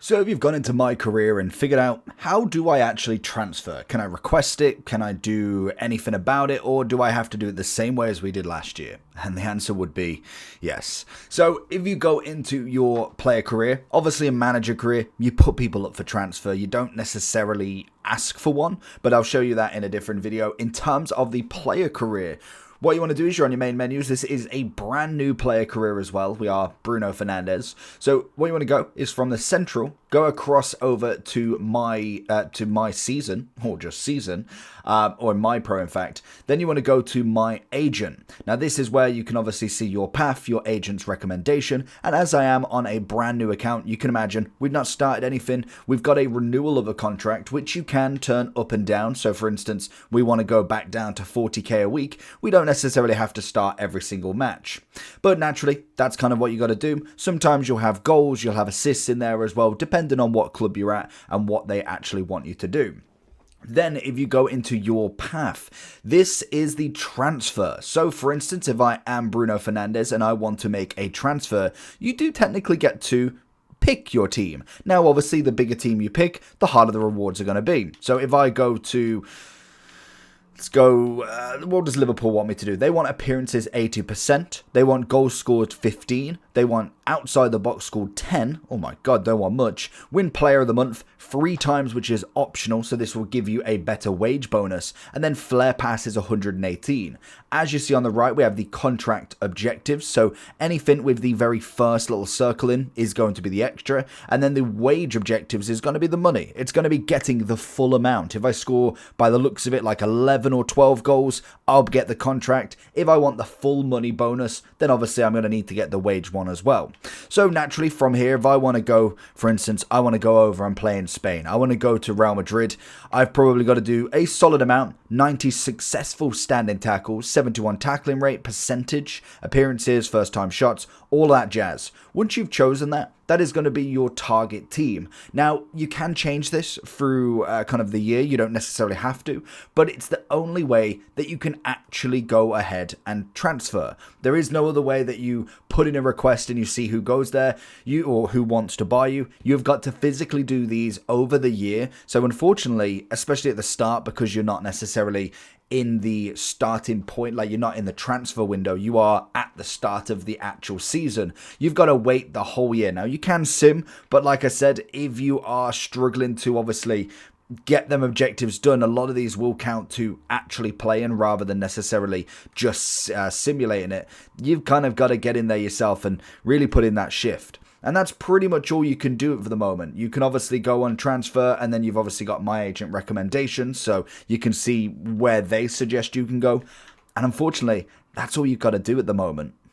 So if you've gone into my career and figured out, how do I actually transfer? Can I request it? Can I do anything about it? Or do I have to do it the same way as we did last year? And the answer would be yes. So if you go into your player career, obviously a manager career, you put people up for transfer. You don't necessarily ask for one, but I'll show you that in a different video. In terms of the player career, what you want to do is you're on your main menus. This is a brand new player career as well. We are Bruno Fernandes. So what you want to go is from the central, go across over to my season, or just season, or my pro in fact. Then you want to go to my agent. Now this is where you can obviously see your path, your agent's recommendation. And as I am on a brand new account, you can imagine we've not started anything. We've got a renewal of a contract, which you can turn up and down. So for instance, we want to go back down to 40k a week. We don't necessarily have to start every single match. But naturally, that's kind of what you got to do. Sometimes you'll have goals, you'll have assists in there as well, depending on what club you're at and what they actually want you to do. Then if you go into your path, this is the transfer. So for instance, if I am Bruno Fernandes and I want to make a transfer, you do technically get to pick your team. Now obviously the bigger team you pick, the harder the rewards are going to be. So if I go to... Let's go, what does Liverpool want me to do? They want appearances 80%. They want goals scored 15. They want outside the box scored 10. Oh my god, don't want much. Win player of the month 3 times, which is optional, so this will give you a better wage bonus. And then flair pass is 118. As you see on the right, we have the contract objectives. So anything with the very first little circle in is going to be the extra. And then the wage objectives is going to be the money. It's going to be getting the full amount. If I score, by the looks of it, like 11 or 12 goals, I'll get the contract. If I want the full money bonus, then obviously I'm going to need to get the wage one as well. So naturally from here, if I want to go, for instance, I want to go over and play in Spain. I want to go to Real Madrid. I've probably got to do a solid amount, 90 successful standing tackles, 71 tackling rate, percentage, appearances, first time shots, all that jazz. Once you've chosen that, that is going to be your target team. Now, you can change this through kind of the year. You don't necessarily have to, but it's the only way that you can actually go ahead and transfer. There is no other way that you put in a request and you see who goes there, or who wants to buy you. You've got to physically do these over the year. So unfortunately, especially at the start, because you're not necessarily in the starting point, like you're not in the transfer window, you are at the start of the actual season. You've got to wait the whole year. Now you can sim, but like I said, if you are struggling to obviously get them objectives done, a lot of these will count to actually playing rather than necessarily just simulating it. You've kind of got to get in there yourself and really put in that shift. And that's pretty much all you can do for the moment. You can obviously go on transfer, and then you've obviously got my agent recommendations, so you can see where they suggest you can go. And unfortunately, that's all you've got to do at the moment.